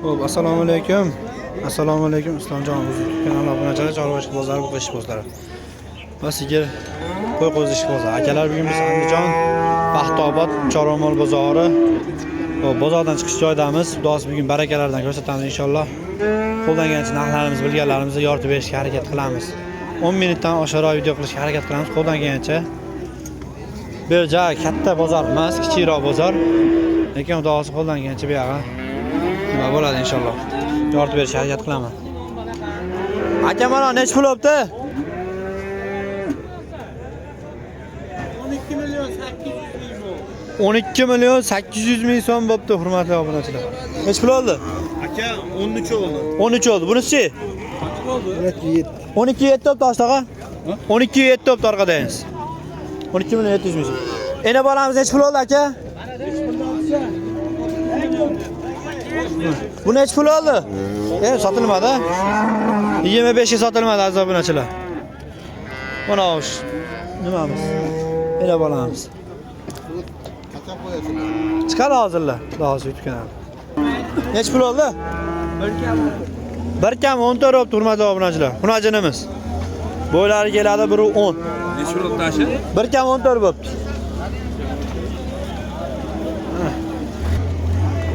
Hop, assalomu alaykum. Assalomu alaykum Islomjon o'zi kanal obunachilar, chorvachilik bozori, qo'shish bozori. Va sigir qo'y qo'zish bozori. Akalar bugun biz Andijon Baxtobod Chorvamol bozori. Hop, bozordan chiqish joydamiz. Xudosi bugun barakalardan ko'rsatamiz inshaalloh. Qo'ldan kelgancha narxlarimiz, bilganlarimizni yoritib berishga harakat qilamiz. 10 minutdan oshiqroq video qilishga harakat qilamiz qo'ldan kelgancha. Bu joy katta bozor emas, kichikroq bozor. Lekin xudosi qo'ldan kelgancha bu yoqqa nima bo'ladi inshaalloh. Yoritib berishga harakat qilaman. Aka mana nech pul bo'pti? 12 million 800 ming so'm bo'pti, hurmatli obunachilar. Nech pul oldi? Aka 13 oldi. 13 oldi. Bunisi? 12 7 bo'pti oshtaqa. 12 7 bo'pti orqadaysiz. 12 million 700 ming. Ena bolamiz nech pul oldi aka? Bu nech pul oldi? Sotilmadi. 25 ga sotilmadi aziz obunachilar. Mana o'sh. Nimamiz? Ena bolamiz. Chiqadi hozirlar. Xudosi yutgan. Nech pul oldi? 1 kam 10 ta bo'pti, hurmatli obunachilar. Xunajinimiz. Bo'ylari keladi 1.10. Nech pul tashi? 1 kam 10 ta bo'pti.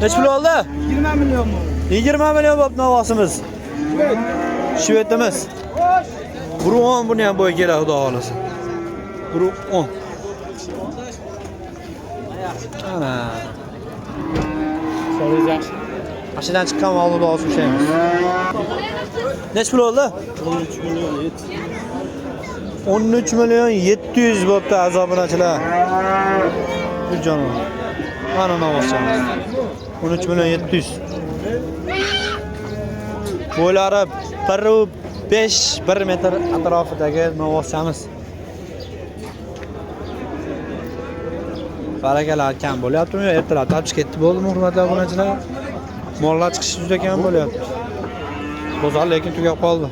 Nech pul oldi? 20 million mu? 20 million bo'pti navosimiz. Shvetimiz. 1.10 buni ham bo'y keladi, xudo xolasa. 1.10. Ana. So'zingiz yaxshi. Mashidan chiqqan mavzuda o'xshaymiz. Nech pul oldi? 13 million 700. 13 million 700 bo'pti aziz obunachilar. Bu jonivor. Mana navoschamiz. 13 million 700. Bo'ylari 1.5 metr atrofidagi navoschamiz. Barakalar kam bo'lyaptimi? Ertalab chiqib ketdi bo'ldimi, hurmatli obunachilar? Mollar chiqishi juda kam bo'lyapti. Bozor lekin tugab qoldi.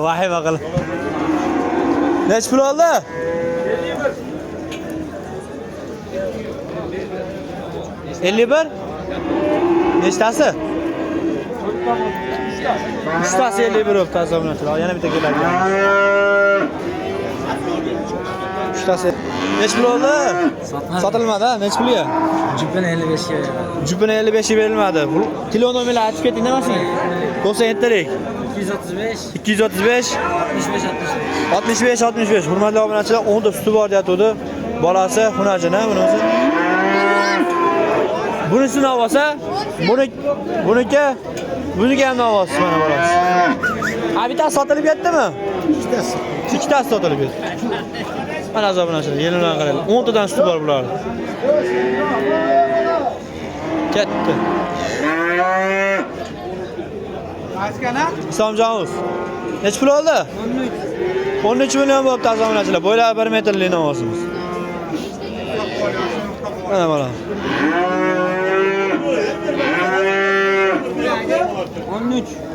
Vahima qilib. Nech pul oldi? 51? Nechtasi? 3tasi 51 bo'pti aziz obunachilar. Yana bitta keladi. 3tasi. Nech pul oldi? Sotilmadi, nech pulga? Jupini 55 ga beradi. Jupini 55 ga berilmadi. Kilo nomerlar aytib keting, nimasini? 97 235 235 65 65. Hurmatli obunachilar, 10 ta suti bor deyatdi. Bolasi xunajini, bunisi. Bunisi navosa, buniki ham navosi mana bolasi. Ha, bittasi sotilib ketdimi? Ikkitasi sotilib ketdi. Mana aziz obunachilar, yenidan qaraylik. 10 tadan suti bor bular. Ketdi. Askana? Islomjonov. Nech pul oldi? 13 million bo'pti aziz obunachilar. Bo'ylari 1 metrlik navosimiz. Mana mana.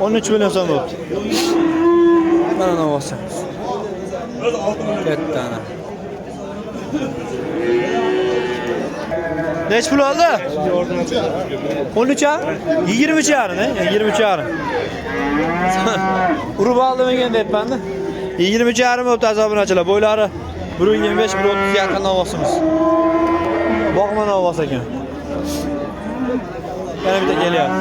13 million so'm bo'pti. Mana navosimiz. Ketdi ana. Nech pul oldi? 13 ha? 23 yarim, 23 yarim. Urib oldim deyapman-da. 23 yarim bo'pti aziz obunachilar. Bo'ylari 1.25 1.30 yaqin navosimiz. Boqma navos ekan. Yana bitta kelyapti.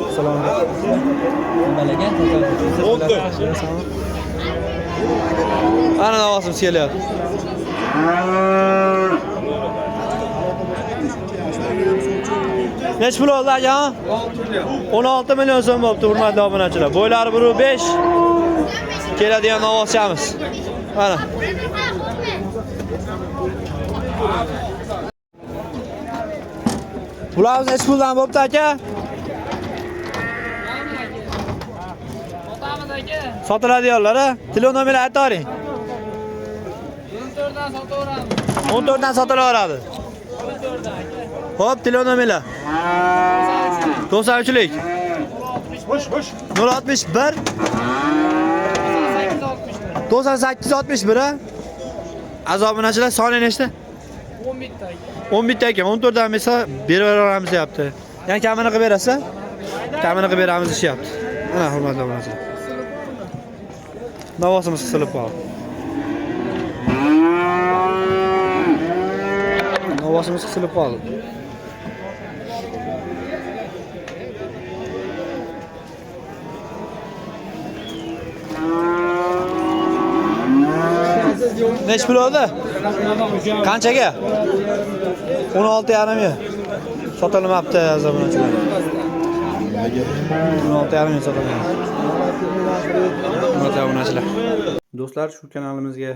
Assalomu alaykum. Ana navosimiz kelyapti. Nech pul oldi aka? 16 million so'm bo'pti, hurmatli obunachilar. Bo'ylari 1.5 keladigan navoschamiz. Mana. Bularimiz nech puldan bo'pti aka? Sotiladi yo'llari. Telefon nomerini aytavering. 14 dan sotaveramiz. 14 dan sotilaveradi. Hop, telefon nomerlar. 93lik. 061 9861 a? Azobunachilar soni nechta? 11 ta. 11 ta ekan, 14 dan esa berib olamiz deyapti. Ya'ni kamini qilib berasiz? Kamini qilib beramiz deyapti. Mana hurmatli obunachilar. Navosimiz qisilib qoldi. Navosimiz qisilib qoldi. Nech pul oldi? Qanchaga? 16,5 ga. Sotilmabdi azobunachilar. 16,5 ga sotilmayapti. Hurmatli obunachilar. Do'stlar, shu kanalimizga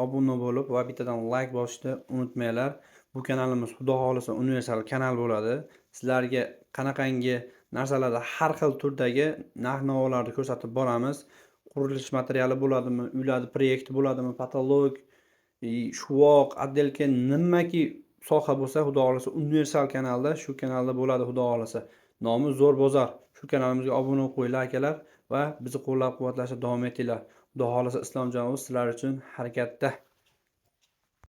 obuna bo'lib va bittadan like bosishni unutmanglar. Bu kanalimiz Xudo xolisa universal kanal bo'ladi. Sizlarga qanaqangi narsalarda har xil turdagi narx-navolarni ko'rsatib boramiz. Qurilish materiali bo'ladimi, uylarda proyekt bo'ladimi, patolog, shuvoq, отделка nimaki soha bo'lsa, Xudo xolisa universal kanalda, shu kanalda bo'ladi Xudo xolisa. Nomi Zo'r Bozor. Shu kanalimizga obuna qo'yinglar akalar va bizni qo'llab-quvvatlashda davom etinglar. Xudo xolisa Islomjon o'z sizlar uchun harakatda.